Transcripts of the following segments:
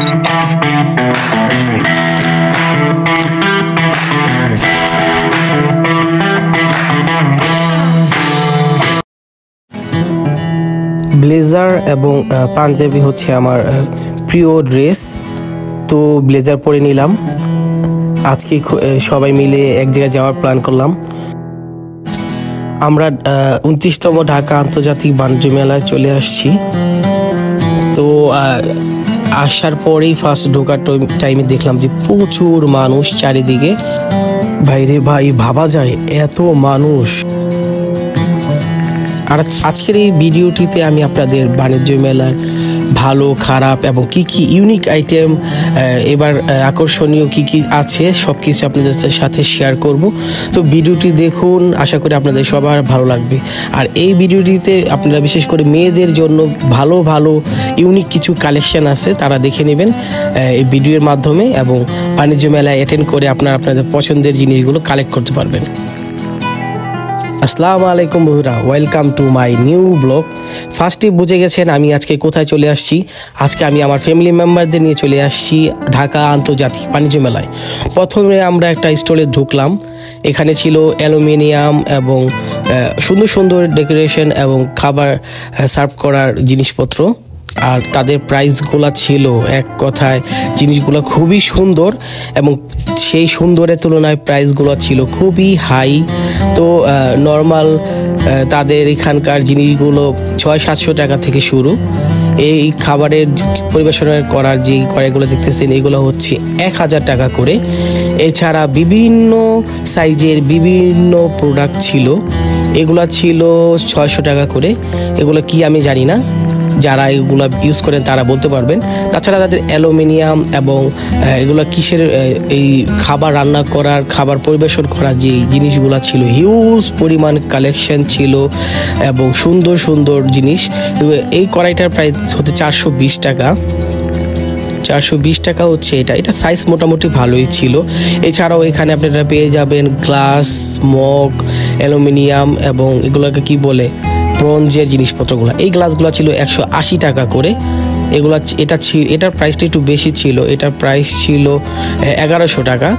Blazer এবং পাঞ্জাবি হচ্ছে আমার প্রিয় ড্রেস, তো ব্লেজার পরে নিলাম। আজকে সবাই মিলে এক জায়গায় যাওয়ার প্ল্যান করলাম। আমরা 29তম ঢাকা আন্তর্জাতিক বাণিজ্য মেলায় চলে আসছি। তো আসার পরেই ফার্স্ট ঢোকার টাইমে দেখলাম যে প্রচুর মানুষ চারিদিকে। বাইরে ভাই ভাবা যায় এত মানুষ। আর আজকের এই ভিডিওটিতে আমি আপনাদের বাণিজ্য মেলার ভালো খারাপ এবং কি কি ইউনিক আইটেম, এবার আকর্ষণীয় কি কি আছে সব কিছু আপনাদের সাথে শেয়ার করব। তো ভিডিওটি দেখুন, আশা করি আপনাদের সবার ভালো লাগবে। আর এই ভিডিওটিতে আপনারা বিশেষ করে মেয়েদের জন্য ভালো ভালো ইউনিক কিছু কালেকশন আছে, তারা দেখে নেবেন এই ভিডিওর মাধ্যমে এবং বাণিজ্য মেলায় অ্যাটেন্ড করে আপনাদের পছন্দের জিনিসগুলো কালেক্ট করতে পারবেন। আসসালামু আলাইকুম বন্ধুরা, welcome to my new blog. ফার্স্টে বুঝে গেছেন আমি আজকে কোথায় চলে আসছি। আজকে আমি আমার ফ্যামিলি মেম্বারদের নিয়ে চলে আসছি ঢাকা আন্তর্জাতিক বাণিজ্য মেলায়। প্রথমে আমরা একটা স্টলে ঢুকলাম। এখানে ছিল অ্যালুমিনিয়াম এবং সুন্দর সুন্দর ডেকোরেশন এবং খাবার সার্ভ করার জিনিসপত্র। আর তাদের প্রাইসগুলো ছিল এক কথায় জিনিসগুলো খুবই সুন্দর এবং সেই সুন্দরের তুলনায় প্রাইসগুলো ছিল খুবই হাই। তো নর্মাল তাদের এখানকার জিনিসগুলো 600-700 টাকা থেকে শুরু। এই খাবারের পরিবেশনা করার যে কড়াইগুলো দেখতেছেন এগুলো হচ্ছে 1000 টাকা করে। এছাড়া বিভিন্ন সাইজের বিভিন্ন প্রোডাক্ট ছিল, এগুলো ছিল 600 টাকা করে। এগুলো কি আমি জানি না, যারা এগুলো ইউজ করেন তারা বলতে পারবেন। তাছাড়া তাদের অ্যালুমিনিয়াম এবং এগুলো কিসের এই খাবার রান্না করার খাবার পরিবেশন করার যে জিনিসগুলো ছিল, হিউজ পরিমাণ কালেকশন ছিল এবং সুন্দর সুন্দর জিনিস। এই কড়াইটার প্রাইস হচ্ছে 420 টাকা। 420 টাকা হচ্ছে এটা সাইজ মোটামুটি ভালোই ছিল। এছাড়াও এখানে আপনারা পেয়ে যাবেন গ্লাস, মগ, অ্যালুমিনিয়াম এবং এগুলোকে কি বলে ব্রোঞ্জের জিনিসপত্রগুলো। এই গ্লাসগুলো ছিল 180 টাকা করে। এটার প্রাইসটা একটু বেশি ছিল, এটার প্রাইস ছিল 1100 টাকা।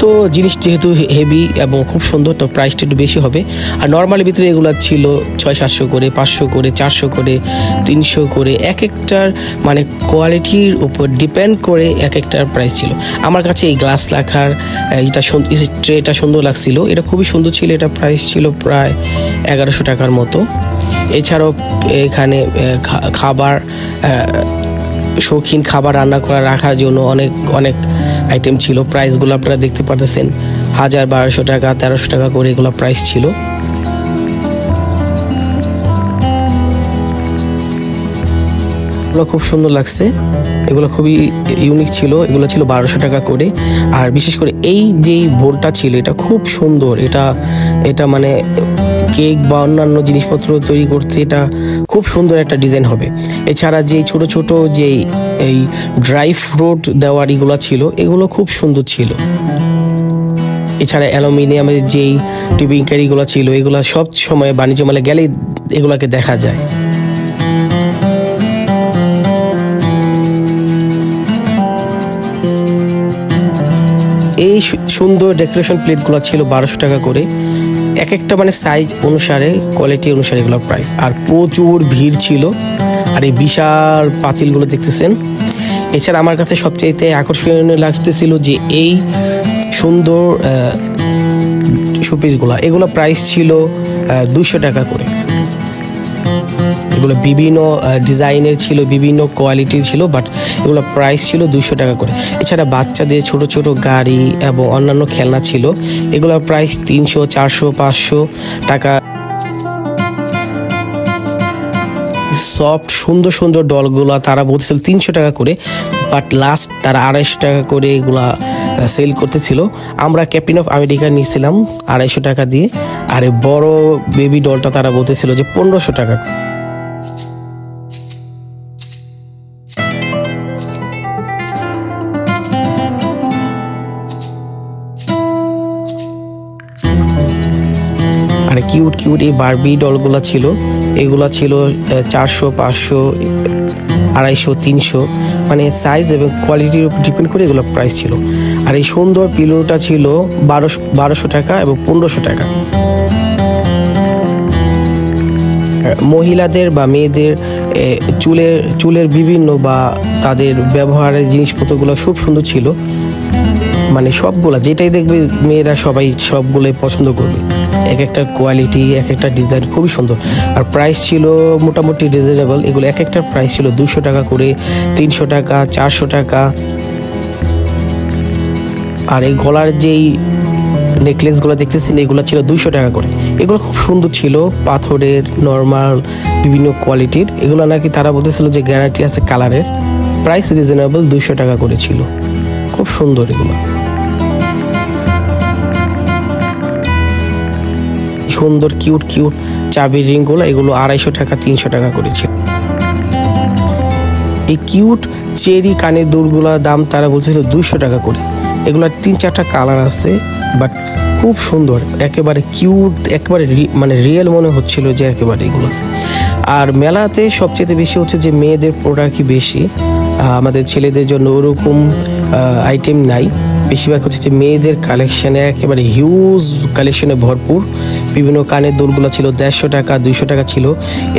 তো জিনিস যেহেতু হেভি এবং খুব সুন্দর, তো প্রাইসটা একটু বেশি হবে। আর নর্মালি ভিতরে এগুলো ছিল 600-700 করে, 500 করে, 400 করে, 300 করে। এক একটার মানে কোয়ালিটির উপর ডিপেন্ড করে এক একটার প্রাইস ছিল। আমার কাছে এই গ্লাস রাখার ট্রেটা সুন্দর লাগছিল, এটা খুবই সুন্দর ছিল। এটা প্রাইস ছিল প্রায় 1100 টাকার মতো। এছাড়াও এখানে খাবার শৌখিন খাবার রান্না করা রাখার জন্য অনেক অনেক আইটেম ছিল। প্রাইসগুলো আপনারা দেখতে পাচ্ছেন 1000-1200 টাকা, 1300 টাকা করে এগুলো প্রাইস ছিল। এগুলো খুব সুন্দর লাগছে, এগুলো খুবই ইউনিক ছিল। এগুলো ছিল 1200 টাকা করে। আর বিশেষ করে এই যে বোলটা ছিল এটা খুব সুন্দর। এটা মানে কেক বা অন্যান্য জিনিসপত্র তৈরি করতে এটা খুব সুন্দর একটা ডিজাইন হবে। এছাড়া যে ছোট ছোট যে এই ড্রাই ফ্রুট দেওয়ার এগুলো ছিল, এগুলো খুব সুন্দর ছিল। এছাড়া অ্যালুমিনিয়ামের যেই টিফিন ক্যারিগুলো ছিল, এগুলো সব সময় বাণিজ্য মেলায় গেলেই এগুলোকে দেখা যায়। এই সুন্দর ডেকোরেশন প্লেটগুলো ছিল 1200 টাকা করে। এক একটা মানে সাইজ অনুসারে, কোয়ালিটি অনুসারে এগুলোর প্রাইস। আর প্রচুর ভিড় ছিল। আর এই বিশাল পাতিলগুলো দেখতেছেন। এছাড়া আমার কাছে সবচেয়ে আকর্ষণীয় লাগতেছিল যে এই সুন্দর শোপিসগুলো, এগুলো প্রাইস ছিল 200 টাকা করে। এগুলো বিভিন্ন ডিজাইনের ছিল, বিভিন্ন কোয়ালিটির ছিল, বাট এগুলো প্রাইস ছিল 200 টাকা করে। এছাড়া বাচ্চাদের ছোট ছোট গাড়ি এবং অন্যান্য খেলনা ছিল, এগুলোর প্রাইস 300, 400, 500 টাকা। সফট সুন্দর সুন্দর ডলগুলো তারা বলছিল 300 টাকা করে, বাট লাস্ট তারা 250 টাকা করে এগুলা সেল করতেছিল। আমরা ক্যাপ্টেন অফ আমেরিকা নিয়েছিলাম 250 টাকা দিয়ে। আর এই বড় বেবি ডলটা তারা বলতেছিল যে 1500 টাকা। আর কিউট কিউট এই বারবি ডলগুলো ছিল, এগুলো ছিল 400, 500 250, 300, মানে সাইজ এবং কোয়ালিটির উপর ডিপেন্ড করে এগুলো প্রাইস ছিল। আর এই সুন্দর পিলোটা ছিল 1200 টাকা এবং 1500 টাকা। মহিলাদের বা মেয়েদের চুলের বিভিন্ন বা তাদের ব্যবহারের জিনিসপত্রগুলো খুব সুন্দর ছিল, মানে সবগুলা যেটাই দেখবে মেয়েরা সবাই সবগুলোই পছন্দ করবে। এক একটা কোয়ালিটি, এক একটা ডিজাইন খুবই সুন্দর। আর প্রাইস ছিল মোটামুটি রিজনেবল। এগুলো এক একটা প্রাইস ছিল 200 টাকা করে, 300 টাকা, 400 টাকা। আর এই গলার যেই নেকলেসগুলো দেখতেছেন এগুলো ছিল 200 টাকা করে। এগুলো খুব সুন্দর ছিল, পাথরের, নর্মাল, বিভিন্ন কোয়ালিটির। এগুলো নাকি তারা বলতেছিল যে গ্যারান্টি আছে কালারের। প্রাইস রিজনেবল, 200 টাকা করে ছিল। খুব সুন্দর এগুলো, সুন্দর কিউট চাবির রিংগুলো, এগুলো 250 টাকা, 300 টাকা করেছিল। এই কিউট চেরি কানের দুলগুলোর দাম তারা বলছিল 200 টাকা করে। এগুলো 3-4টা কালার আছে, বাট খুব সুন্দর, একেবারে কিউট, একেবারে মানে রিয়েল মনে হচ্ছিল যে একেবারে এগুলো। আর মেলাতে সবচেয়ে বেশি হচ্ছে যে মেয়েদের প্রোডাক্টই বেশি, আমাদের ছেলেদের জন্য ওরকম আইটেম নাই। বেশিরভাগ হচ্ছে যে মেয়েদের কালেকশানে একেবারে হিউজ কালেকশনে ভরপুর। বিভিন্ন কানের দুলগুলো ছিল 150 টাকা, 200 টাকা ছিল।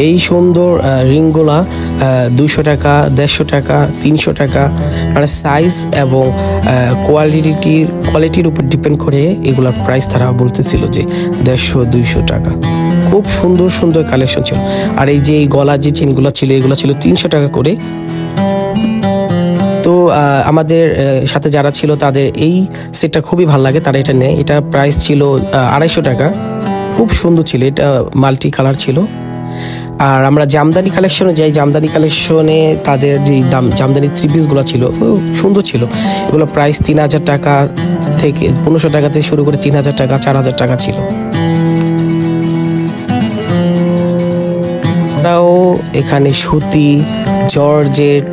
এই সুন্দর রিংগুলা 200 টাকা, 150 টাকা, 300 টাকা, মানে সাইজ এবং কোয়ালিটির উপর ডিপেন্ড করে এগুলোর প্রাইস তারা বলতেছিল যে 150-200 টাকা। খুব সুন্দর কালেকশন ছিল। আর এই যে গলার যে চেনগুলো ছিল এগুলো ছিল 300 টাকা করে। তো আমাদের সাথে যারা ছিল তাদের এই সেটটা খুবই ভালো লাগে, তারা এটা নেয়। এটা প্রাইস ছিল 250 টাকা। খুব সুন্দর ছিল, এটা মাল্টি কালার ছিল। আর আমরা জামদানি কালেকশনে যাই, জামদানি কালেকশনে তাদের যে জামদানি 3 পিসগুলো ছিল সুন্দর ছিল। এগুলো প্রাইস 3000 টাকা থেকে 1500 টাকা থেকে শুরু করে 3000 টাকা, 4000 টাকা ছিল। তারাও এখানে সুতি, জর্জেট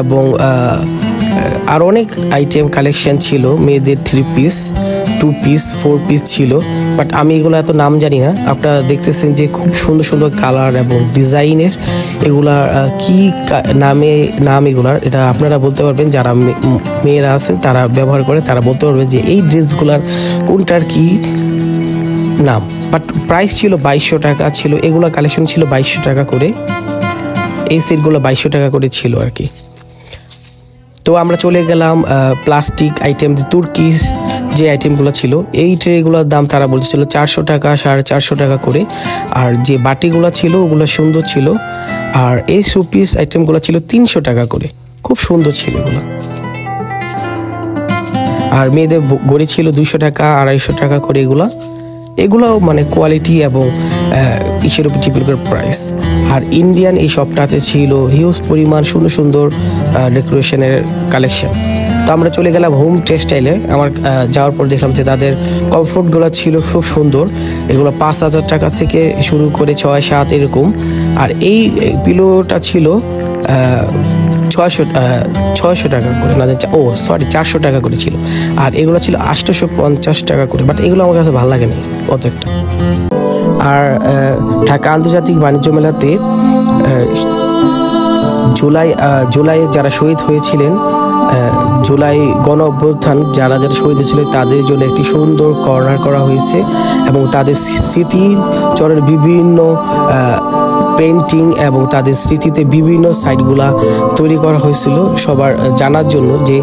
এবং আর অনেক আইটেম কালেকশন ছিল। মেয়েদের 3 পিস, 2 পিস, 4 পিস ছিল, বাট আমি এগুলো এত নাম জানি না। আপনারা দেখতেছেন যে খুব সুন্দর কালার এবং ডিজাইনের। এগুলা কি নাম এগুলার, এটা আপনারা বলতে পারবেন। যারা মেয়েরা আছেন তারা ব্যবহার করে, তারা বলতে পারবেন যে এই ড্রেসগুলার কোনটার কি নাম। বাট প্রাইস ছিল 2200 টাকা ছিল। এগুলা কালেকশন ছিল 2200 টাকা করে। এই সেটগুলো 2200 টাকা করে ছিল আর কি। তো আমরা চলে গেলাম প্লাস্টিক আইটেম, তুর্কিশ যে আইটেমগুলো ছিল, এই ট্রেগুলোর দাম তারা বলছিল 400 টাকা, 450 টাকা করে। আর যে বাটিগুলো ছিল ওগুলো সুন্দর ছিল। আর এই শোপিস আইটেমগুলো ছিল 300 টাকা করে। খুব সুন্দর ছিল এগুলো। আর মেয়েদের গড়ি ছিল 200 টাকা, 250 টাকা করে। এগুলোও মানে কোয়ালিটি এবং ইসের উপর ডিপেন্ড করে প্রাইস। আর ইন্ডিয়ান এই শপটাতে ছিল হিউজ পরিমাণ সুন্দর ডেকোরেশনের কালেকশন। তো আমরা চলে গেলাম হোম টেক্সটাইলে। আমার যাওয়ার পর দেখলাম যে তাদের কমফোর্টগুলো ছিল খুব সুন্দর। এগুলো 5000 টাকা থেকে শুরু করে 6-7 এরকম। আর এই পিলোটা ছিল 600 টাকা করে, না 400 টাকা করে ছিল। আর এগুলো ছিল 850 টাকা করে, বাট এগুলো আমার কাছে ভালো লাগে না অত একটা। আর ঢাকা আন্তর্জাতিক বাণিজ্য মেলাতে জুলাই যারা শহীদ হয়েছিলেন, জুলাই গণ অভ্যুত্থান যারা শহীদ হয়েছিল তাদের জন্য একটি সুন্দর কর্নার করা হয়েছে এবং তাদের স্মৃতিচরণের বিভিন্ন পেন্টিং এবং তাদের স্মৃতিতে বিভিন্ন সাইটগুলা তৈরি করা হয়েছিল সবার জানার জন্য যে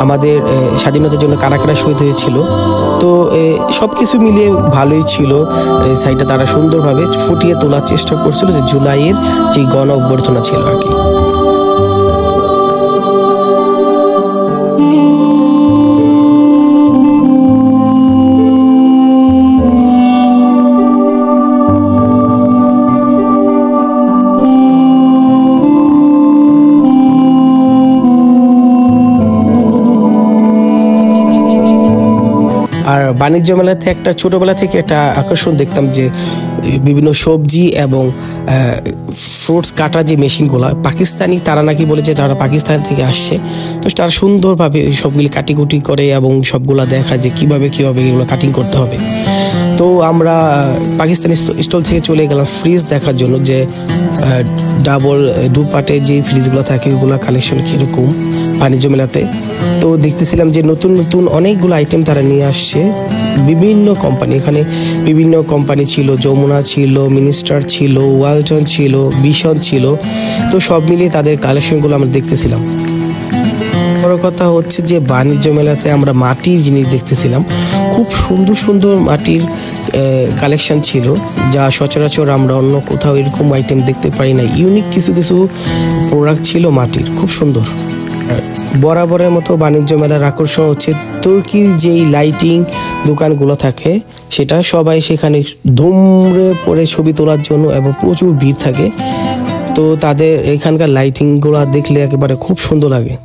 আমাদের স্বাধীনতার জন্য কারা কারা শহীদ হয়েছিল। তো সব কিছু মিলিয়ে ভালোই ছিল। এই সাইটটা তারা সুন্দরভাবে ফুটিয়ে তোলার চেষ্টা করছিল যে জুলাইয়ের যে গণ অভ্যর্থনা ছিল আর কি। আর বাণিজ্য মেলাতে একটা ছোটবেলা থেকে একটা আকর্ষণ দেখতাম যে বিভিন্ন সবজি এবং ফ্রুটস কাটার যে মেশিনগুলো পাকিস্তানি, তারা নাকি বলে যে তারা পাকিস্তান থেকে আসছে। তো তারা সুন্দরভাবে সবগুলি কাটিকুটি করে এবং সবগুলা দেখায় যে কিভাবে এগুলো কাটিং করতে হবে। তো আমরা পাকিস্তানি স্টল থেকে চলে গেলাম ফ্রিজ দেখার জন্য, যে ডাবল দুপাটের যে ফ্রিজগুলো থাকে ওগুলো কালেকশন কীরকম বাণিজ্য মেলাতে। তো দেখতেছিলাম যে নতুন নতুন অনেকগুলো আইটেম তারা নিয়ে আসছে, বিভিন্ন কোম্পানি, এখানে বিভিন্ন কোম্পানি ছিল, যমুনা ছিল, মিনিস্টার ছিল, ওয়ালটন ছিল, বিশন ছিল। তো সব মিলিয়ে তাদের কালেকশনগুলো আমরা দেখতেছিলাম। বড় কথা হচ্ছে যে বাণিজ্য মেলাতে আমরা মাটির জিনিস দেখতেছিলাম, খুব সুন্দর সুন্দর মাটির কালেকশন ছিল, যা সচরাচর আমরা অন্য কোথাও এরকম আইটেম দেখতে পাই না। ইউনিক কিছু কিছু প্রোডাক্ট ছিল মাটির, খুব সুন্দর। বরাবরের মতো বাণিজ্য মেলার আকর্ষণ হচ্ছে তুর্কির যেই লাইটিং দোকানগুলো থাকে, সেটা সবাই সেখানে ধুমরে পরে ছবি তোলার জন্য এবং প্রচুর ভিড় থাকে। তো তাদের এখানকার লাইটিংগুলো দেখলে একেবারে খুব সুন্দর লাগে।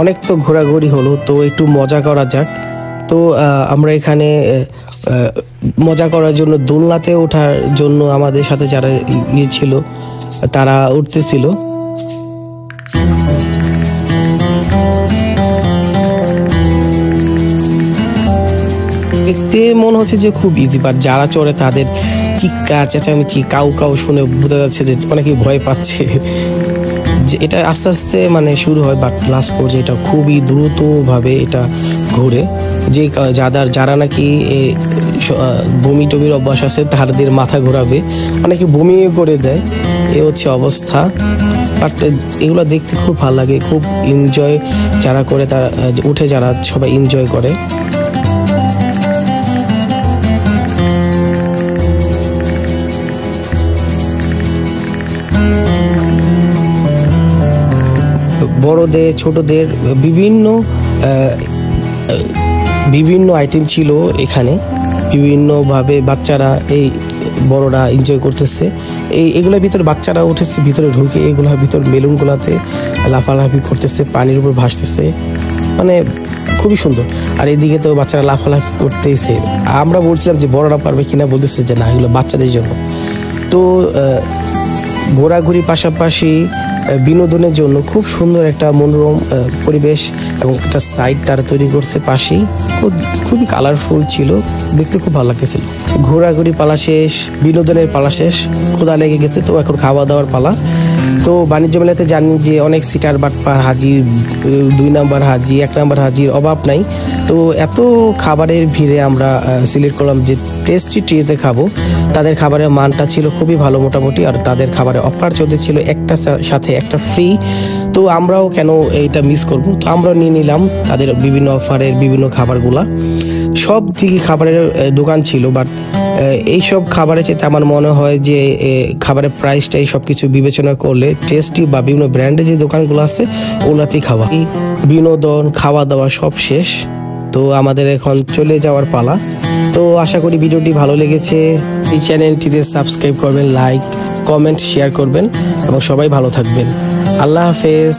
অনেক তো ঘোরাঘুরি হলো, তো একটু মজা করা যাক। তো আমরা এখানে মজা করার জন্য দোলনাতে ওঠার জন্য আমাদের সাথে যারা ছিল তারা উঠতেছিল। দেখতে মনে হচ্ছে যে খুব ইজি, বাট যারা চড়ে তাদের চিৎকার চেঁচামেচি কাউ কাউ শুনে বোঝা যাচ্ছে যে অনেকেই ভয় পাচ্ছে। যে এটা আস্তে আস্তে মানে শুরু হয়, বাট লাস্ট পর্যায়ে এটা খুবই দ্রুতভাবে এটা ঘুরে। যে যারা নাকি বমি টমির অভ্যাস আছে তাদের মাথা ঘোরাবে, অনেকে বমিও করে দেয়, এ হচ্ছে অবস্থা। বাট এগুলো দেখতে খুব ভালো লাগে, খুব এনজয় যারা করে, তারা উঠে যারা সবাই এনজয় করে। বড়দের ছোটদের বিভিন্ন আইটেম ছিল এখানে, বিভিন্নভাবে বাচ্চারা এই বড়রা এনজয় করতেছে। এগুলোর ভিতরে বাচ্চারা উঠেছে, ভিতরে ঢুকে এগুলোর ভিতর বেলুনগুলোতে লাফালাফি করতেছে, পানির উপর ভাসতেছে, মানে খুবই সুন্দর। আর এদিকে তো বাচ্চারা লাফালাফি করতেছে। আমরা বলছিলাম যে বড়রা পারবে কিনা, বলতেছে যে না, এগুলো বাচ্চাদের জন্য। তো ঘোরাঘুরি পাশাপাশি বিনোদনের জন্য খুব সুন্দর একটা মনোরম পরিবেশ এবং একটা সাইড তারা তৈরি করছে পাশেই, খুবই কালারফুল ছিল, দেখতে খুব ভালো লাগতেছিল। ঘোরাঘুরি পালা শেষ, বিনোদনের পালা শেষ, ক্ষুধা লেগে গেছে, তো এখন খাওয়া দাওয়ার পালা। তো বাণিজ্য মেলাতে জানি যে অনেক সিটার বাটপার হাজির, 2 নাম্বার হাজি, 1 নাম্বার হাজির অভাব নাই। তো এত খাবারের ভিড়ে আমরা সিলেক্ট করলাম যে টেস্টি ট্রিতে খাবো। তাদের খাবারের মানটা ছিল খুবই ভালো মোটামুটি, আর তাদের খাবারের অফার চলতেছিল একটা সাথে একটা ফ্রি। তো আমরাও কেন এইটা মিস করব, তো আমরাও নিয়ে নিলাম তাদের বিভিন্ন অফারের বিভিন্ন খাবারগুলা। সব দিকে খাবারের দোকান ছিল, বাট এইসব খাবারের চেয়ে আমার মনে হয় যে খাবারের প্রাইসটাই সব কিছু বিবেচনা করলে টেস্টি বা বিভিন্ন ব্র্যান্ডের যে দোকানগুলো আছে ওগুলাতেই খাওয়া। বিনোদন খাওয়া দাওয়া সব শেষ, তো আমাদের এখন চলে যাওয়ার পালা। তো আশা করি ভিডিওটি ভালো লেগেছে। এই চ্যানেলটিতে সাবস্ক্রাইব করবেন, লাইক কমেন্ট শেয়ার করবেন এবং সবাই ভালো থাকবেন। আল্লাহ হাফেজ।